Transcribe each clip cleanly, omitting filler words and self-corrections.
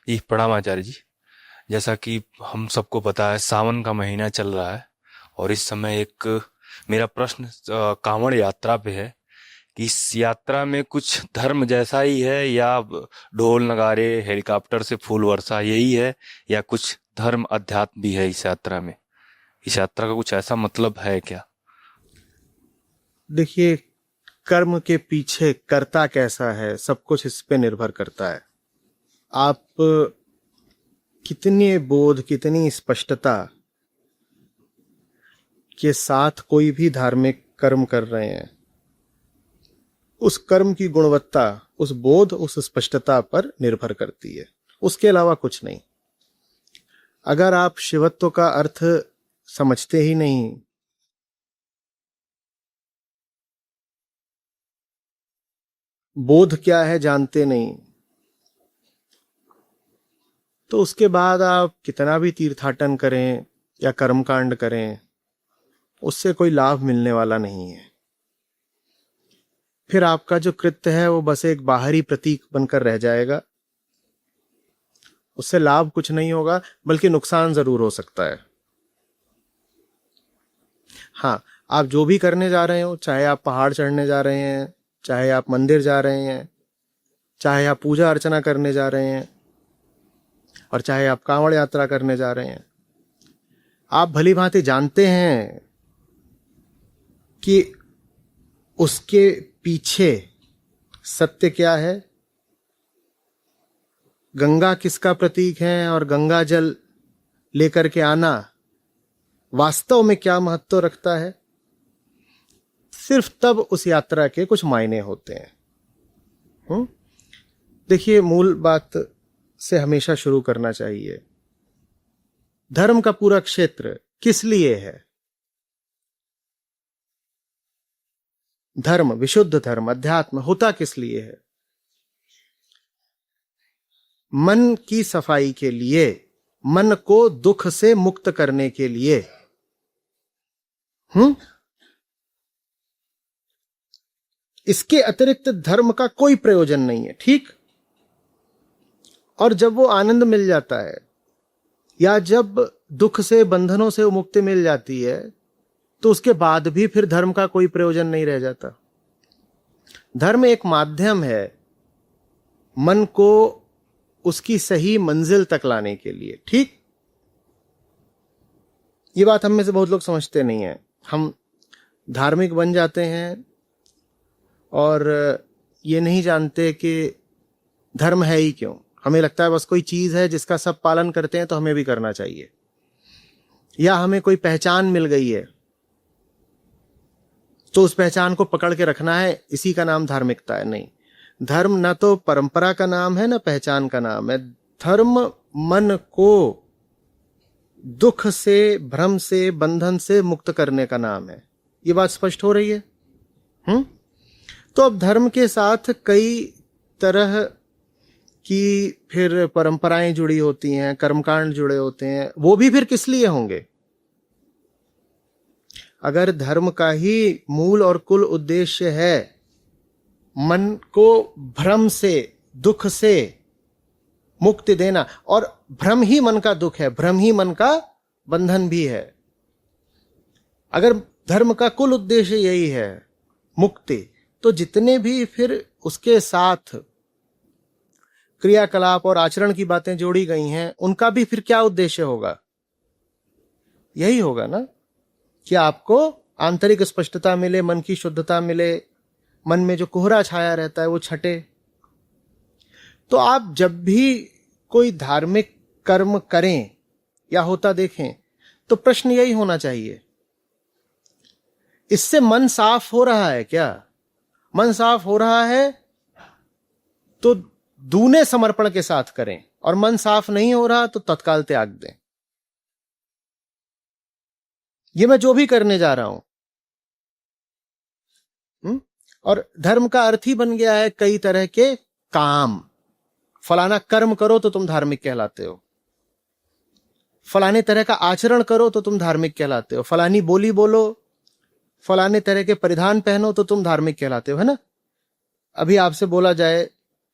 जी प्रणाम आचार्य जी। जैसा कि हम सबको पता है, सावन का महीना चल रहा है और इस समय एक मेरा प्रश्न कांवड़ यात्रा पे है कि इस यात्रा में कुछ धर्म जैसा ही है या ढोल नगारे हेलीकॉप्टर से फूल वर्षा यही है, या कुछ धर्म अध्यात्म भी है इस यात्रा में? इस यात्रा का कुछ ऐसा मतलब है क्या? देखिए, कर्म के पीछे कर्ता कैसा है सब कुछ इस पे निर्भर करता है। आप कितने बोध, कितनी स्पष्टता के साथ कोई भी धार्मिक कर्म कर रहे हैं, उस कर्म की गुणवत्ता उस बोध, उस स्पष्टता पर निर्भर करती है, उसके अलावा कुछ नहीं। अगर आप शिवत्व का अर्थ समझते ही नहीं, बोध क्या है जानते नहीं, तो उसके बाद आप कितना भी तीर्थाटन करें या कर्मकांड करें, उससे कोई लाभ मिलने वाला नहीं है। फिर आपका जो कृत्य है वो बस एक बाहरी प्रतीक बनकर रह जाएगा। उससे लाभ कुछ नहीं होगा, बल्कि नुकसान जरूर हो सकता है। हाँ, आप जो भी करने जा रहे हो, चाहे आप पहाड़ चढ़ने जा रहे हैं, चाहे आप मंदिर जा रहे हैं, चाहे आप पूजा अर्चना करने जा रहे हैं, और चाहे आप कांवड़ यात्रा करने जा रहे हैं, आप भली भांति जानते हैं कि उसके पीछे सत्य क्या है, गंगा किसका प्रतीक है, और गंगा जल लेकर के आना वास्तव में क्या महत्व रखता है। सिर्फ तब उस यात्रा के कुछ मायने होते हैं। देखिए, मूल बात से हमेशा शुरू करना चाहिए। धर्म का पूरा क्षेत्र किस लिए है? धर्म, विशुद्ध धर्म, अध्यात्म होता किस लिए है? मन की सफाई के लिए, मन को दुख से मुक्त करने के लिए। इसके अतिरिक्त धर्म का कोई प्रयोजन नहीं है, ठीक? और जब वो आनंद मिल जाता है, या जब दुख से, बंधनों से मुक्ति मिल जाती है, तो उसके बाद भी फिर धर्म का कोई प्रयोजन नहीं रह जाता। धर्म एक माध्यम है मन को उसकी सही मंजिल तक लाने के लिए, ठीक? ये बात हम में से बहुत लोग समझते नहीं है। हम धार्मिक बन जाते हैं और ये नहीं जानते कि धर्म है ही क्यों। हमें लगता है बस कोई चीज है जिसका सब पालन करते हैं तो हमें भी करना चाहिए, या हमें कोई पहचान मिल गई है तो उस पहचान को पकड़ के रखना है, इसी का नाम धार्मिकता है। नहीं, धर्म न तो परंपरा का नाम है, न पहचान का नाम है। धर्म मन को दुख से, भ्रम से, बंधन से मुक्त करने का नाम है। ये बात स्पष्ट हो रही है? तो अब धर्म के साथ कई तरह की फिर परंपराएं जुड़ी होती हैं, कर्मकांड जुड़े होते हैं। वो भी फिर किस लिए होंगे? अगर धर्म का ही मूल और कुल उद्देश्य है मन को भ्रम से, दुख से मुक्ति देना, और भ्रम ही मन का दुख है, भ्रम ही मन का बंधन भी है। अगर धर्म का कुल उद्देश्य यही है मुक्ति, तो जितने भी फिर उसके साथ क्रियाकलाप और आचरण की बातें जोड़ी गई हैं, उनका भी फिर क्या उद्देश्य होगा? यही होगा ना कि आपको आंतरिक स्पष्टता मिले, मन की शुद्धता मिले, मन में जो कोहरा छाया रहता है वो छटे। तो आप जब भी कोई धार्मिक कर्म करें या होता देखें, तो प्रश्न यही होना चाहिए, इससे मन साफ हो रहा है क्या? मन साफ हो रहा है तो दूने समर्पण के साथ करें, और मन साफ नहीं हो रहा तो तत्काल त्याग दें। ये मैं जो भी करने जा रहा हूं, और धर्म का अर्थ ही बन गया है कई तरह के काम। फलाना कर्म करो तो तुम धार्मिक कहलाते हो, फलाने तरह का आचरण करो तो तुम धार्मिक कहलाते हो, फलानी बोली बोलो, फलाने तरह के परिधान पहनो तो तुम धार्मिक कहलाते हो, है ना? अभी आपसे बोला जाए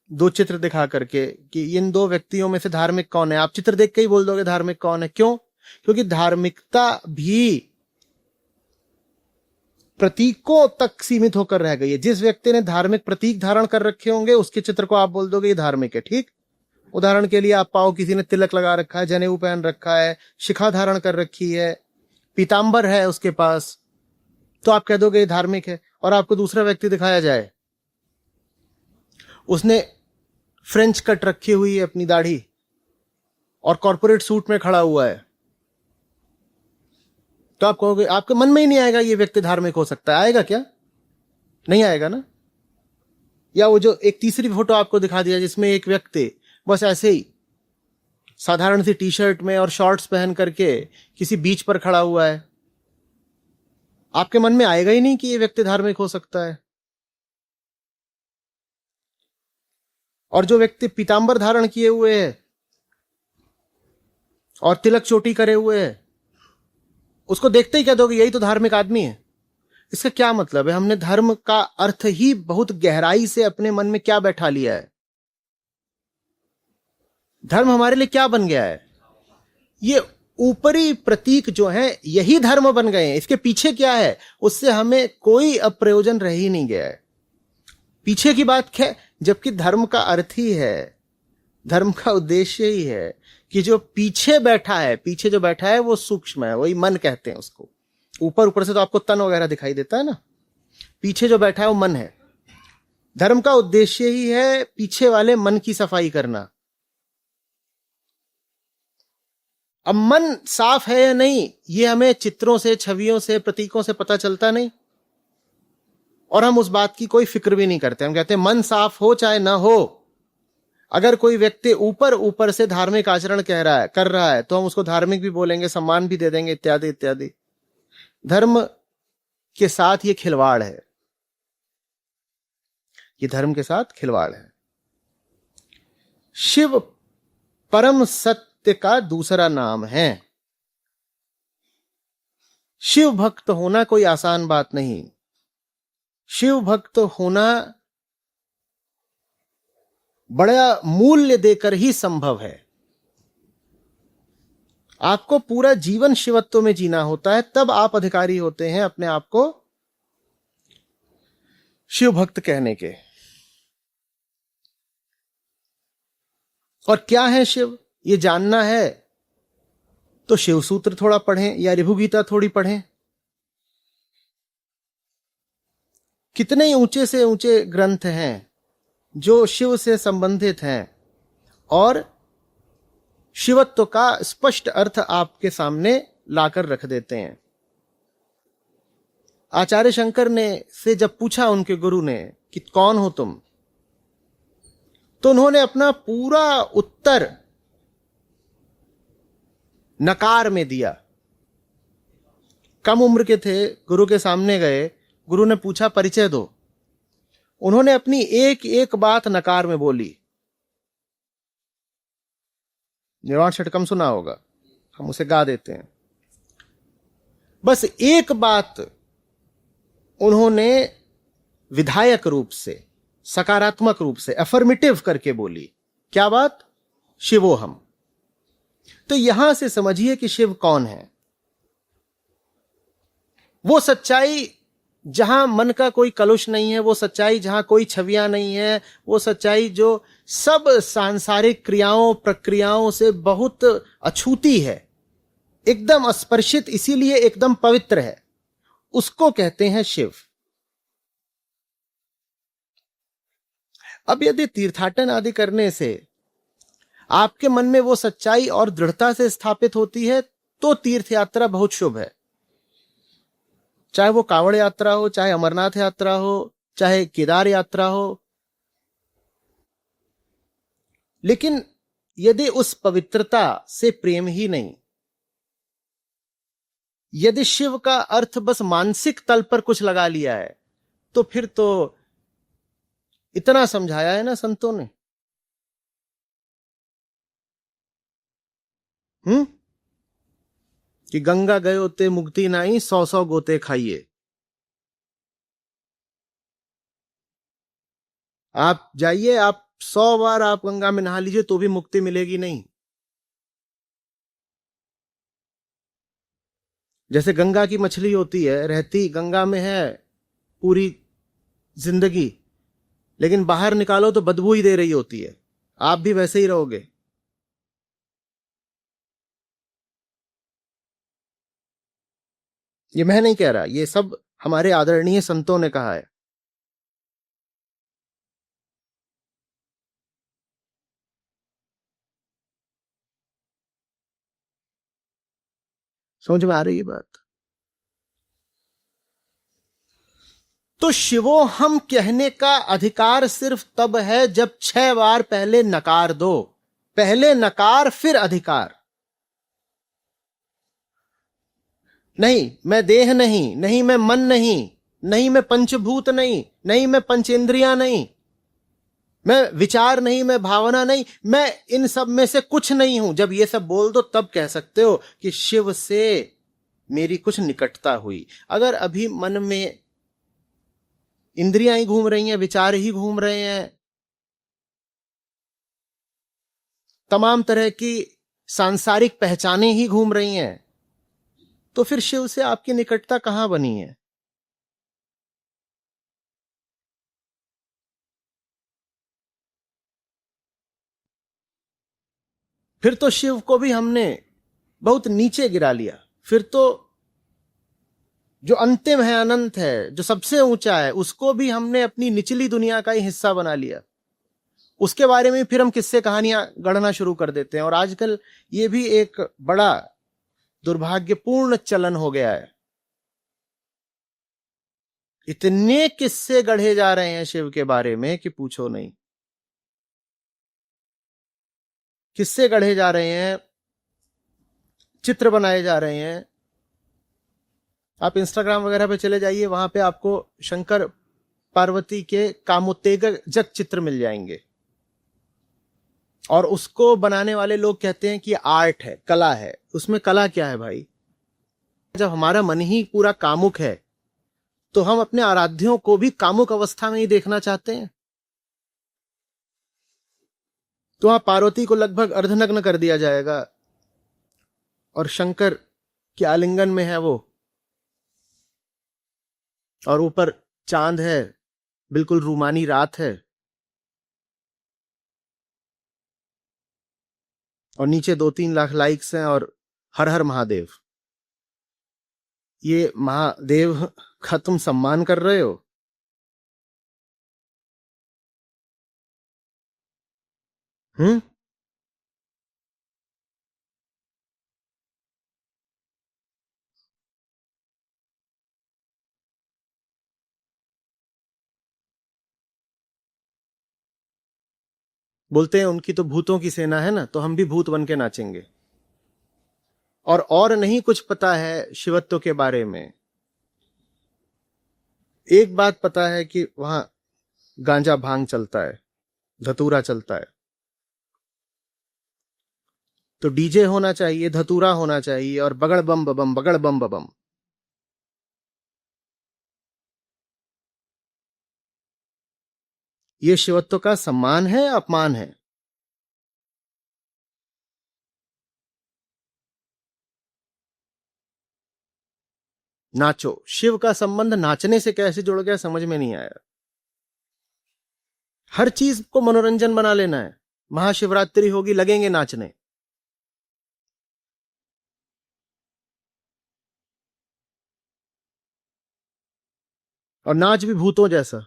दो चित्र दिखा करके कि इन दो व्यक्तियों में से धार्मिक कौन है, आप चित्र देख के ही बोल दोगे धार्मिक कौन है। क्यों? क्योंकि धार्मिकता भी प्रतीकों तक सीमित होकर रह गई है। जिस व्यक्ति ने धार्मिक प्रतीक धारण कर रखे होंगे उसके चित्र को आप बोल दोगे ये धार्मिक है। ठीक, उदाहरण के लिए आप पाओ किसी ने तिलक लगा रखा है, जनेऊ पहन रखा है, शिखा धारण कर रखी है, पीतांबर है उसके पास, तो आप कह दोगे ये धार्मिक है। और आपको दूसरा व्यक्ति दिखाया जाए, उसने फ्रेंच कट रखी हुई है अपनी दाढ़ी और कॉर्पोरेट सूट में खड़ा हुआ है, तो आप कहोगे, आपके मन में ही नहीं आएगा ये व्यक्ति धार्मिक हो सकता है। आएगा क्या? नहीं आएगा ना। या वो जो एक तीसरी फोटो आपको दिखा दिया जिसमें एक व्यक्ति बस ऐसे ही साधारण सी टी शर्ट में और शॉर्ट्स पहन करके किसी बीच पर खड़ा हुआ है, आपके मन में आएगा ही नहीं कि ये व्यक्ति धार्मिक हो सकता है। और जो व्यक्ति पीतांबर धारण किए हुए है और तिलक चोटी करे हुए है, उसको देखते ही कह दोगे यही तो धार्मिक आदमी है। इसका क्या मतलब है? हमने धर्म का अर्थ ही बहुत गहराई से अपने मन में क्या बैठा लिया है। धर्म हमारे लिए क्या बन गया है? ये ऊपरी प्रतीक जो है यही धर्म बन गए हैं। इसके पीछे क्या है उससे हमें कोई अप्रयोजन रह ही नहीं गया है। पीछे की बात क्या है? जबकि धर्म का अर्थ ही है, धर्म का उद्देश्य ही है कि जो पीछे बैठा है, पीछे जो बैठा है वो सूक्ष्म है, वही मन कहते हैं उसको। ऊपर ऊपर से तो आपको तन वगैरह दिखाई देता है ना, पीछे जो बैठा है वो मन है। धर्म का उद्देश्य ही है पीछे वाले मन की सफाई करना। अब मन साफ है या नहीं ये हमें चित्रों से, छवियों से, प्रतीकों से पता चलता नहीं, और हम उस बात की कोई फिक्र भी नहीं करते। हम कहते हैं मन साफ हो चाहे ना हो। अगर कोई व्यक्ति ऊपर ऊपर से धार्मिक आचरण कर रहा है तो हम उसको धार्मिक भी बोलेंगे, सम्मान भी दे देंगे, इत्यादि इत्यादि। धर्म के साथ ये खिलवाड़ है, ये धर्म के साथ खिलवाड़ है। शिव परम सत्य का दूसरा नाम है। शिव भक्त होना कोई आसान बात नहीं। शिव भक्त होना बड़ा मूल्य देकर ही संभव है। आपको पूरा जीवन शिवत्व में जीना होता है, तब आप अधिकारी होते हैं अपने आप को शिव भक्त कहने के। और क्या है शिव ये जानना है तो शिव सूत्र थोड़ा पढ़ें या ऋभुगीता थोड़ी पढ़ें। कितने ऊंचे से ऊंचे ग्रंथ हैं जो शिव से संबंधित हैं और शिवत्व का स्पष्ट अर्थ आपके सामने लाकर रख देते हैं। आचार्य शंकर ने से जब पूछा उनके गुरु ने कि कौन हो तुम, तो उन्होंने अपना पूरा उत्तर नकार में दिया। कम उम्र के थे, गुरु के सामने गए, गुरु ने पूछा परिचय दो, उन्होंने अपनी एक एक बात नकार में बोली। निर्वाण षटकम सुना होगा, हम उसे गा देते हैं। बस एक बात उन्होंने विधायक रूप से, सकारात्मक रूप से, अफर्मेटिव करके बोली। क्या बात? शिवोहम। तो यहां से समझिए कि शिव कौन है। वो सच्चाई जहां मन का कोई कलुष नहीं है, वो सच्चाई जहां कोई छवियां नहीं है, वो सच्चाई जो सब सांसारिक क्रियाओं प्रक्रियाओं से बहुत अछूती है, एकदम अस्पर्शित, इसीलिए एकदम पवित्र है, उसको कहते हैं शिव। अब यदि तीर्थाटन आदि करने से आपके मन में वो सच्चाई और दृढ़ता से स्थापित होती है तो तीर्थ यात्रा बहुत शुभ है। चाहे वो कांवड़ यात्रा हो, चाहे अमरनाथ यात्रा हो, चाहे केदार यात्रा हो। लेकिन यदि उस पवित्रता से प्रेम ही नहीं, यदि शिव का अर्थ बस मानसिक तल पर कुछ लगा लिया है, तो फिर तो इतना समझाया है ना संतों ने, कि गंगा गयो ते मुक्ति नाई, 100 गोते खाइए। आप जाइए, आप 100 बार आप गंगा में नहा लीजिए तो भी मुक्ति मिलेगी नहीं। जैसे गंगा की मछली होती है, रहती गंगा में है पूरी जिंदगी, लेकिन बाहर निकालो तो बदबू ही दे रही होती है। आप भी वैसे ही रहोगे। ये मैं नहीं कह रहा, ये सब हमारे आदरणीय संतों ने कहा है। समझ में आ रही है बात? तो शिवो हम कहने का अधिकार सिर्फ तब है जब 6 बार पहले नकार दो। पहले नकार फिर अधिकार। नहीं मैं देह नहीं, नहीं मैं मन नहीं, नहीं मैं पंचभूत नहीं, नहीं मैं पंचेंद्रियां नहीं, मैं विचार नहीं, मैं भावना नहीं, मैं इन सब में से कुछ नहीं हूं। जब ये सब बोल दो तब कह सकते हो कि शिव से मेरी कुछ निकटता हुई। अगर अभी मन में इंद्रियां ही घूम रही हैं, विचार ही घूम रहे हैं, तमाम तरह की सांसारिक पहचानें ही घूम रही हैं, तो फिर शिव से आपकी निकटता कहां बनी है? फिर तो शिव को भी हमने बहुत नीचे गिरा लिया। फिर तो जो अंतिम है, अनंत है, जो सबसे ऊंचा है, उसको भी हमने अपनी निचली दुनिया का ही हिस्सा बना लिया। उसके बारे में फिर हम किस्से कहानियां गढ़ना शुरू कर देते हैं। और आजकल ये भी एक बड़ा दुर्भाग्यपूर्ण चलन हो गया है। इतने किस्से गढ़े जा रहे हैं शिव के बारे में कि पूछो नहीं। किस्से गढ़े जा रहे हैं, चित्र बनाए जा रहे हैं। आप इंस्टाग्राम वगैरह पे चले जाइए, वहां पे आपको शंकर पार्वती के कामोत्तेजक चित्र मिल जाएंगे। और उसको बनाने वाले लोग कहते हैं कि आर्ट है, कला है। उसमें कला क्या है भाई? जब हमारा मन ही पूरा कामुक है तो हम अपने आराध्यों को भी कामुक अवस्था में ही देखना चाहते हैं। तो वहां पार्वती को लगभग अर्धनग्न कर दिया जाएगा और शंकर के आलिंगन में है वो, और ऊपर चांद है, बिल्कुल रूमानी रात है, और नीचे 2-3 लाख लाइक्स हैं और हर हर महादेव। ये महादेव का तुम सम्मान कर रहे हो? हम्म। बोलते हैं उनकी तो भूतों की सेना है ना, तो हम भी भूत बन के नाचेंगे। और नहीं कुछ पता है शिवत्व के बारे में। एक बात पता है कि वहां गांजा भांग चलता है, धतूरा चलता है। तो डीजे होना चाहिए, धतूरा होना चाहिए, और बगड़ बम बम, बगड़ बम बम। ये शिवत्व का सम्मान है, अपमान है? नाचो। शिव का संबंध नाचने से कैसे जुड़ गया समझ में नहीं आया। हर चीज को मनोरंजन बना लेना है। महाशिवरात्रि होगी, लगेंगे नाचने। और नाच भी भूतों जैसा।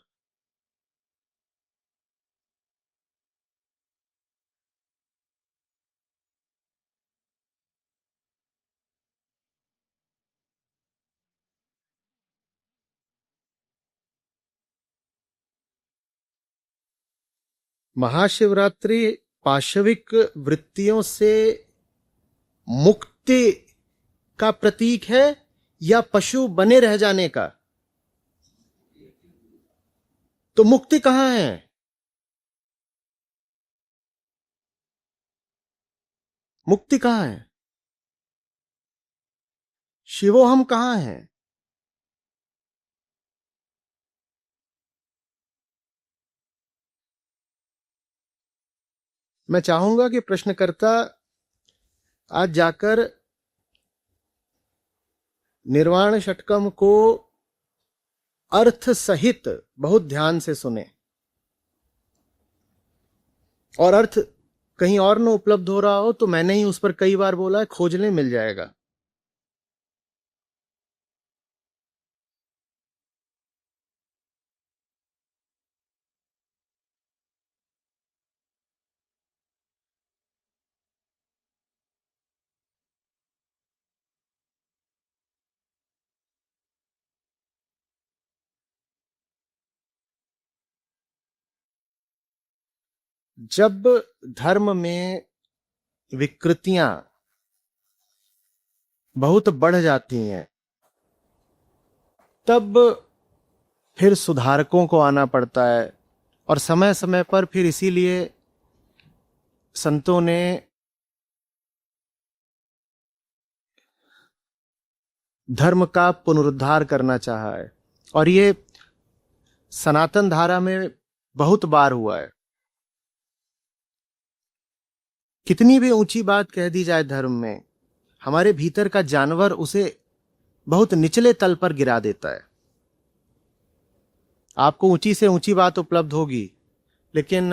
महाशिवरात्रि पाशविक वृत्तियों से मुक्ति का प्रतीक है या पशु बने रह जाने का? तो मुक्ति कहां है? मुक्ति कहां है? शिवोहम कहां है? मैं चाहूंगा कि प्रश्नकर्ता आज जाकर निर्वाण षटकम को अर्थ सहित बहुत ध्यान से सुने, और अर्थ कहीं और न उपलब्ध हो रहा हो तो मैंने ही उस पर कई बार बोला है, खोजने मिल जाएगा। जब धर्म में विकृतियां बहुत बढ़ जाती हैं, तब फिर सुधारकों को आना पड़ता है, और समय समय पर फिर इसीलिए संतों ने धर्म का पुनरुद्धार करना चाहा है, और ये सनातन धारा में बहुत बार हुआ है। कितनी भी ऊंची बात कह दी जाए धर्म में, हमारे भीतर का जानवर उसे बहुत निचले तल पर गिरा देता है। आपको ऊंची से ऊंची बात उपलब्ध होगी, लेकिन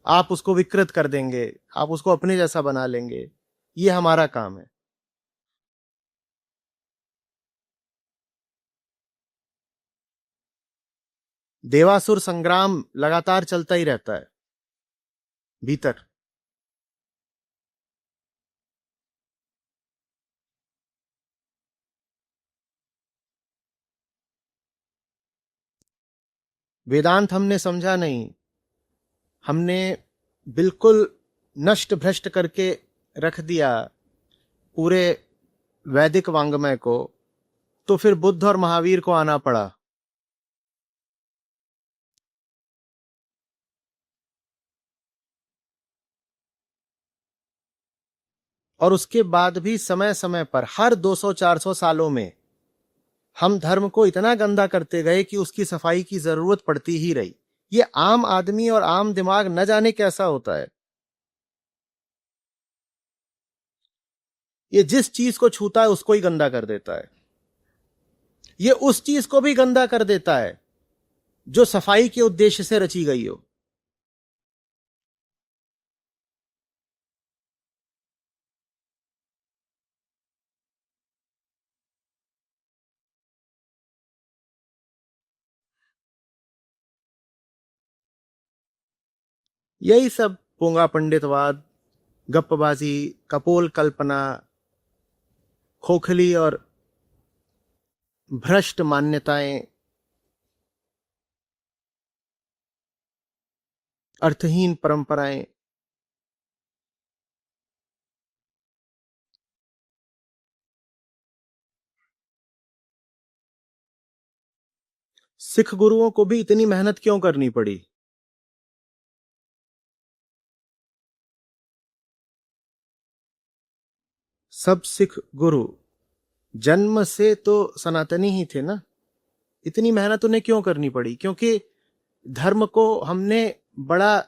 आप उसको विकृत कर देंगे, आप उसको अपने जैसा बना लेंगे। ये हमारा काम है। देवासुर संग्राम लगातार चलता ही रहता है भीतर। वेदांत हमने समझा नहीं, हमने बिल्कुल नष्ट भ्रष्ट करके रख दिया पूरे वैदिक वांग्मय को, तो फिर बुद्ध और महावीर को आना पड़ा। और उसके बाद भी समय समय पर हर 200-400 सालों में हम धर्म को इतना गंदा करते गए कि उसकी सफाई की जरूरत पड़ती ही रही। ये आम आदमी और आम दिमाग न जाने कैसा होता है, ये जिस चीज को छूता है उसको ही गंदा कर देता है। ये उस चीज को भी गंदा कर देता है जो सफाई के उद्देश्य से रची गई हो। यही सब पोंगा पंडितवाद, गप्पबाजी, कपोल कल्पना, खोखली और भ्रष्ट मान्यताएं, अर्थहीन परंपराएं, सिख गुरुओं को भी इतनी मेहनत क्यों करनी पड़ी? सब सिख गुरु जन्म से तो सनातनी ही थे ना। इतनी मेहनत उन्हें क्यों करनी पड़ी? क्योंकि धर्म को हमने बड़ा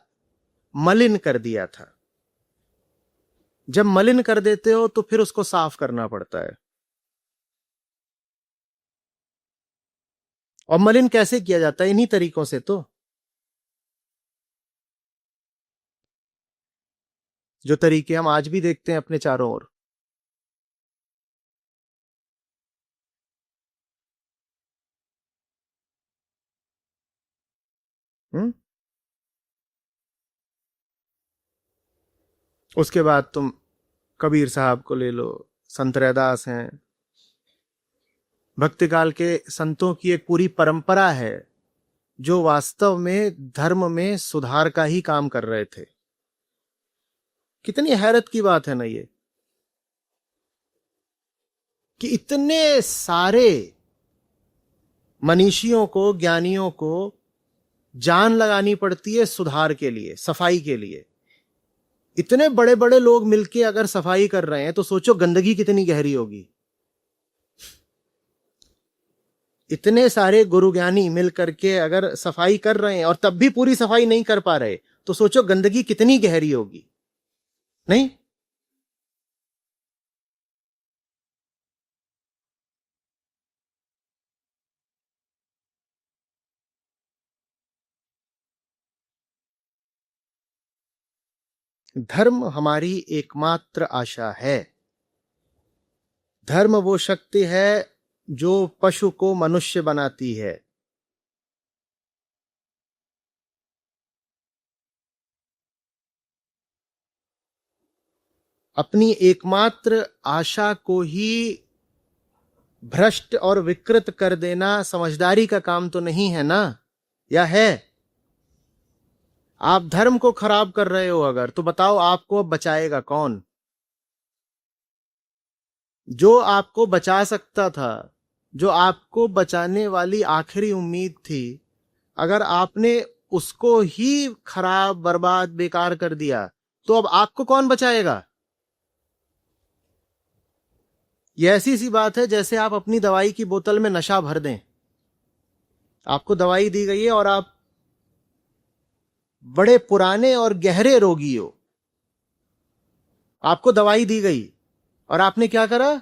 मलिन कर दिया था। जब मलिन कर देते हो तो फिर उसको साफ करना पड़ता है। और मलिन कैसे किया जाता है? इन्हीं तरीकों से तो, जो तरीके हम आज भी देखते हैं अपने चारों ओर। उसके बाद तुम कबीर साहब को ले लो, संत रैदास हैं। भक्ति काल के संतों की एक पूरी परंपरा है जो वास्तव में धर्म में सुधार का ही काम कर रहे थे। कितनी हैरत की बात है ना ये, कि इतने सारे मनीषियों को, ज्ञानियों को जान लगानी पड़ती है सुधार के लिए, सफाई के लिए। इतने बड़े बड़े लोग मिलके अगर सफाई कर रहे हैं तो सोचो गंदगी कितनी गहरी होगी। इतने सारे गुरु ज्ञानी मिल करके अगर सफाई कर रहे हैं और तब भी पूरी सफाई नहीं कर पा रहे, तो सोचो गंदगी कितनी गहरी होगी, नहीं? धर्म हमारी एकमात्र आशा है। धर्म वो शक्ति है जो पशु को मनुष्य बनाती है। अपनी एकमात्र आशा को ही भ्रष्ट और विकृत कर देना समझदारी का काम तो नहीं है ना, या है? आप धर्म को खराब कर रहे हो अगर, तो बताओ आपको अब बचाएगा कौन? जो आपको बचा सकता था, जो आपको बचाने वाली आखिरी उम्मीद थी, अगर आपने उसको ही खराब, बर्बाद, बेकार कर दिया, तो अब आपको कौन बचाएगा? यह ऐसी सी बात है जैसे आप अपनी दवाई की बोतल में नशा भर दें। आपको दवाई दी गई है और आप बड़े पुराने और गहरे रोगी हो। आपको दवाई दी गई और आपने क्या करा?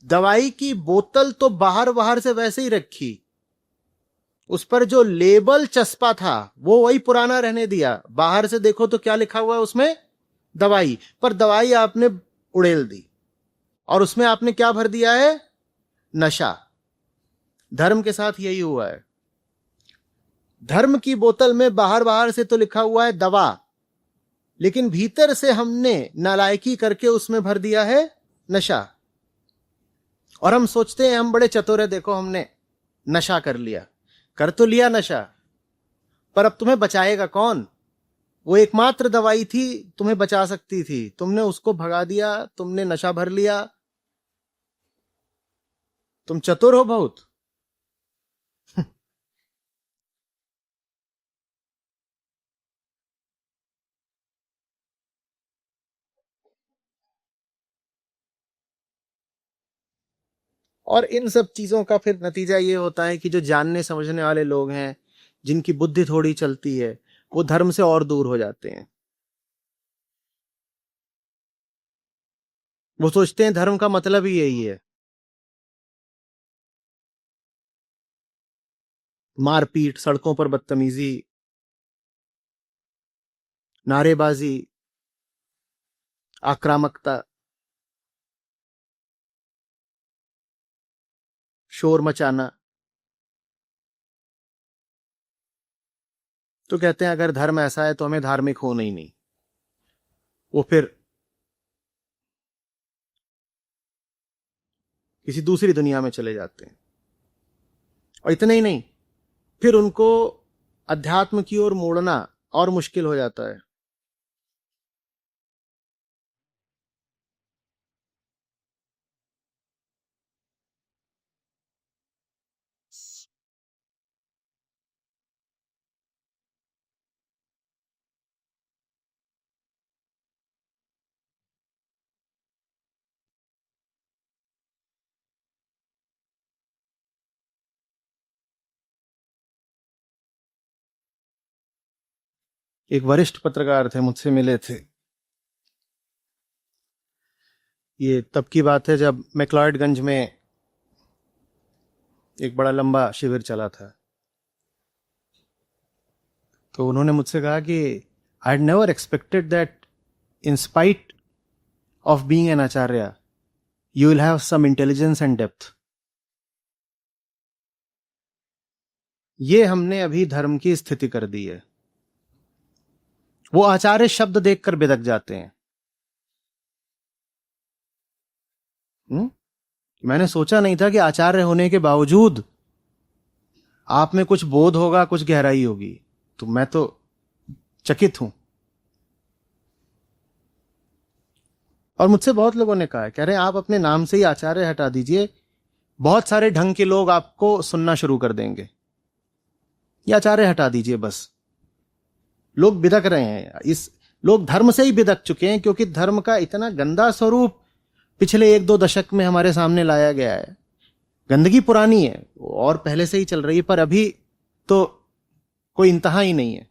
दवाई की बोतल तो बाहर बाहर से वैसे ही रखी, उस पर जो लेबल चस्पा था वो वही पुराना रहने दिया। बाहर से देखो तो क्या लिखा हुआ है उसमें? दवाई। पर दवाई आपने उड़ेल दी और उसमें आपने क्या भर दिया है? नशा। धर्म के साथ यही हुआ है। धर्म की बोतल में बाहर बाहर से तो लिखा हुआ है दवा, लेकिन भीतर से हमने नालायकी करके उसमें भर दिया है नशा। और हम सोचते हैं हम बड़े चतुर है, देखो हमने नशा कर लिया। कर तो लिया नशा, पर अब तुम्हें बचाएगा कौन? वो एकमात्र दवाई थी तुम्हें बचा सकती थी, तुमने उसको भगा दिया, तुमने नशा भर लिया। तुम चतुर हो बहुत। और इन सब चीजों का फिर नतीजा ये होता है कि जो जानने समझने वाले लोग हैं, जिनकी बुद्धि थोड़ी चलती है, वो धर्म से और दूर हो जाते हैं। वो सोचते हैं धर्म का मतलब ही यही है, मारपीट, सड़कों पर बदतमीजी, नारेबाजी, आक्रामकता, शोर मचाना। तो कहते हैं अगर धर्म ऐसा है तो हमें धार्मिक होना ही नहीं। वो फिर किसी दूसरी दुनिया में चले जाते हैं। और इतना ही नहीं, फिर उनको अध्यात्म की ओर मोड़ना और मुश्किल हो जाता है। एक वरिष्ठ पत्रकार थे, मुझसे मिले थे। ये तब की बात है जब मैक्लॉयडगंज में एक बड़ा लंबा शिविर चला था। तो उन्होंने मुझसे कहा कि I had never expected that in spite of being an acharya you will have some intelligence and depth. ये हमने अभी धर्म की स्थिति कर दी है। वो आचार्य शब्द देखकर बिदक जाते हैं। मैंने सोचा नहीं था कि आचार्य होने के बावजूद आप में कुछ बोध होगा, कुछ गहराई होगी। तो मैं तो चकित हूं। और मुझसे बहुत लोगों ने कहा, कह रहे हैं आप अपने नाम से ही आचार्य हटा दीजिए, बहुत सारे ढंग के लोग आपको सुनना शुरू कर देंगे। ये आचार्य हटा दीजिए बस। लोग बिदक रहे हैं, लोग धर्म से ही बिदक चुके हैं, क्योंकि धर्म का इतना गंदा स्वरूप पिछले 1-2 दशक में हमारे सामने लाया गया है। गंदगी पुरानी है और पहले से ही चल रही है, पर अभी तो कोई इंतहा ही नहीं है।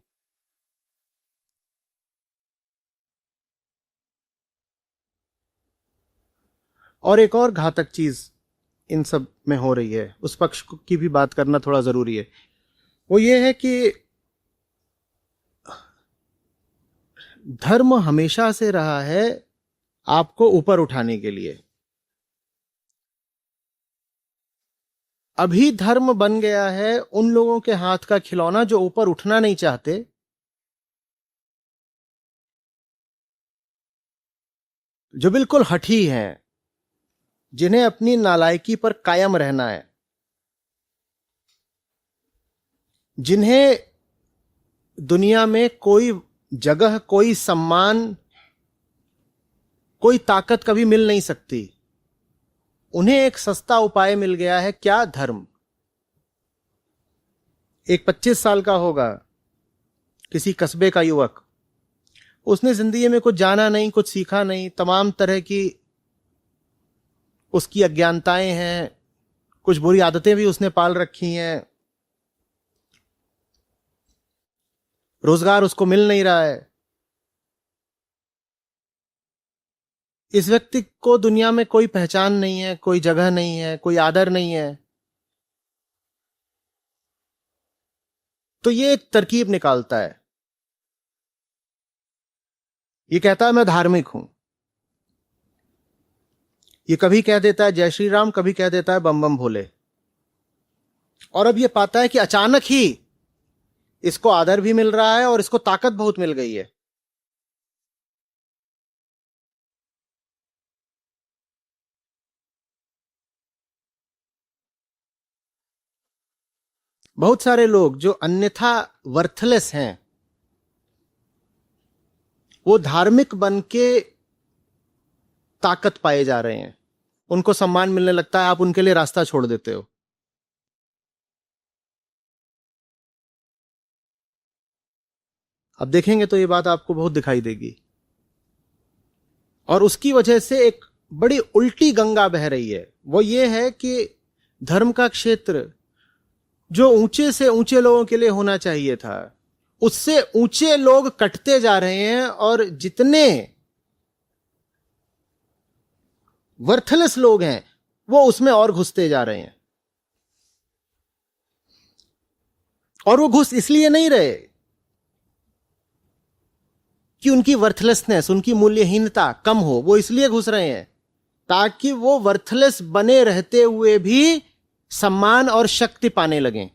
और एक और घातक चीज इन सब में हो रही है, उस पक्ष की भी बात करना थोड़ा जरूरी है। वो ये है कि धर्म हमेशा से रहा है आपको ऊपर उठाने के लिए। अभी धर्म बन गया है उन लोगों के हाथ का खिलौना जो ऊपर उठना नहीं चाहते, जो बिल्कुल हठी हैं, जिन्हें अपनी नालायकी पर कायम रहना है, जिन्हें दुनिया में कोई जगह, कोई सम्मान, कोई ताकत कभी मिल नहीं सकती। उन्हें एक सस्ता उपाय मिल गया है, क्या? धर्म। एक 25 साल का होगा, किसी कस्बे का युवक, उसने जिंदगी में कुछ जाना नहीं, कुछ सीखा नहीं, तमाम तरह की उसकी अज्ञानताएं हैं, कुछ बुरी आदतें भी उसने पाल रखी हैं, रोजगार उसको मिल नहीं रहा है। इस व्यक्ति को दुनिया में कोई पहचान नहीं है, कोई जगह नहीं है, कोई आदर नहीं है। तो ये एक तरकीब निकालता है, ये कहता है मैं धार्मिक हूं। ये कभी कह देता है जय श्री राम, कभी कह देता है बम बम भोले। और अब ये पाता है कि अचानक ही इसको आदर भी मिल रहा है और इसको ताकत बहुत मिल गई है। बहुत सारे लोग जो अन्यथा वर्थलेस हैं, वो धार्मिक बन के ताकत पाए जा रहे हैं, उनको सम्मान मिलने लगता है, आप उनके लिए रास्ता छोड़ देते हो। अब देखेंगे तो ये बात आपको बहुत दिखाई देगी। और उसकी वजह से एक बड़ी उल्टी गंगा बह रही है। वो ये है कि धर्म का क्षेत्र जो ऊंचे से ऊंचे लोगों के लिए होना चाहिए था, उससे ऊंचे लोग कटते जा रहे हैं, और जितने वर्थलेस लोग हैं वो उसमें और घुसते जा रहे हैं। और वो घुस इसलिए नहीं रहे कि उनकी वर्थलेसनेस, उनकी मूल्यहीनता कम हो, वो इसलिए घुस रहे हैं ताकि वो वर्थलेस बने रहते हुए भी सम्मान और शक्ति पाने लगें।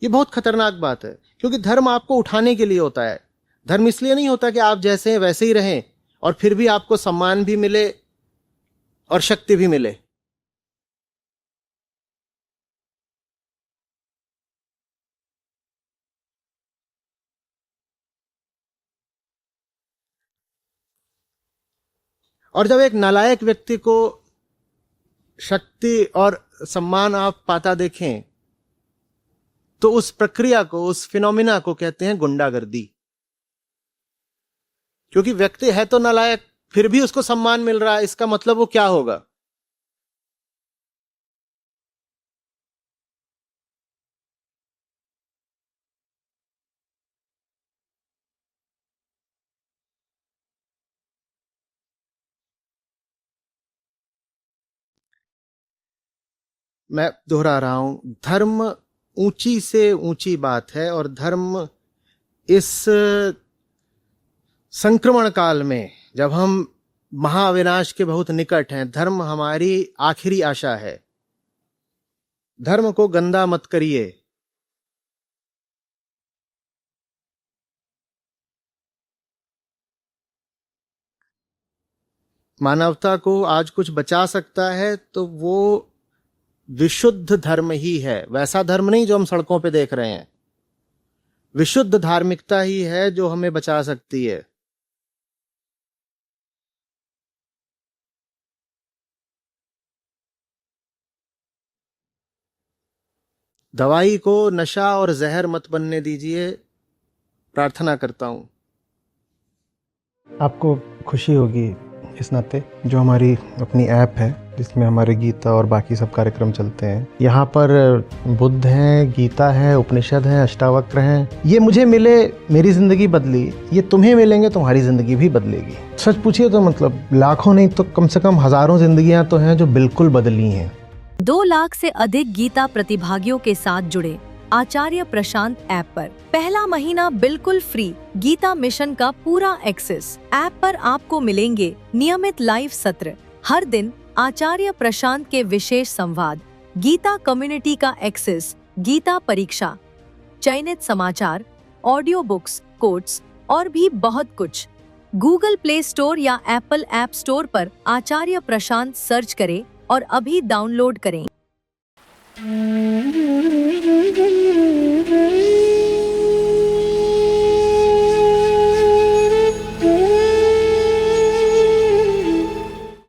ये बहुत खतरनाक बात है, क्योंकि धर्म आपको उठाने के लिए होता है। धर्म इसलिए नहीं होता कि आप जैसे हैं वैसे ही रहें और फिर भी आपको सम्मान भी मिले और शक्ति भी मिले। और जब एक नालायक व्यक्ति को शक्ति और सम्मान आप पाता देखें, तो उस प्रक्रिया को, उस फिनोमिना को कहते हैं गुंडागर्दी। क्योंकि व्यक्ति है तो नालायक, फिर भी उसको सम्मान मिल रहा है, इसका मतलब वो क्या होगा? मैं दोहरा रहा हूं, धर्म ऊंची से ऊंची बात है, और धर्म इस संक्रमण काल में, जब हम महाविनाश के बहुत निकट हैं, धर्म हमारी आखिरी आशा है। धर्म को गंदा मत करिए। मानवता को आज कुछ बचा सकता है तो वो विशुद्ध धर्म ही है, वैसा धर्म नहीं जो हम सड़कों पे देख रहे हैं। विशुद्ध धार्मिकता ही है जो हमें बचा सकती है। दवाई को नशा और जहर मत बनने दीजिए, प्रार्थना करता हूं। आपको खुशी होगी इस नाते जो हमारी अपनी ऐप है जिसमें हमारे गीता और बाकी सब कार्यक्रम चलते हैं, यहाँ पर बुद्ध हैं, गीता है, उपनिषद हैं, अष्टावक्र हैं। ये मुझे मिले, मेरी ज़िंदगी बदली, ये तुम्हें मिलेंगे, तुम्हारी ज़िंदगी भी बदलेगी। सच पूछिए तो मतलब लाखों नहीं तो कम से कम हज़ारों ज़िंदगियाँ तो हैं जो बिल्कुल बदली हैं। 2 लाख से अधिक गीता प्रतिभागियों के साथ जुड़े आचार्य प्रशांत ऐप पर। पहला महीना बिल्कुल फ्री गीता मिशन का पूरा एक्सेस। ऐप पर आपको मिलेंगे नियमित लाइव सत्र, हर दिन आचार्य प्रशांत के विशेष संवाद, गीता कम्युनिटी का एक्सेस, गीता परीक्षा, चयनित समाचार, ऑडियो बुक्स, कोट्स और भी बहुत कुछ। गूगल प्ले स्टोर या एप्पल ऐप स्टोर पर आचार्य प्रशांत सर्च करें और अभी डाउनलोड करें।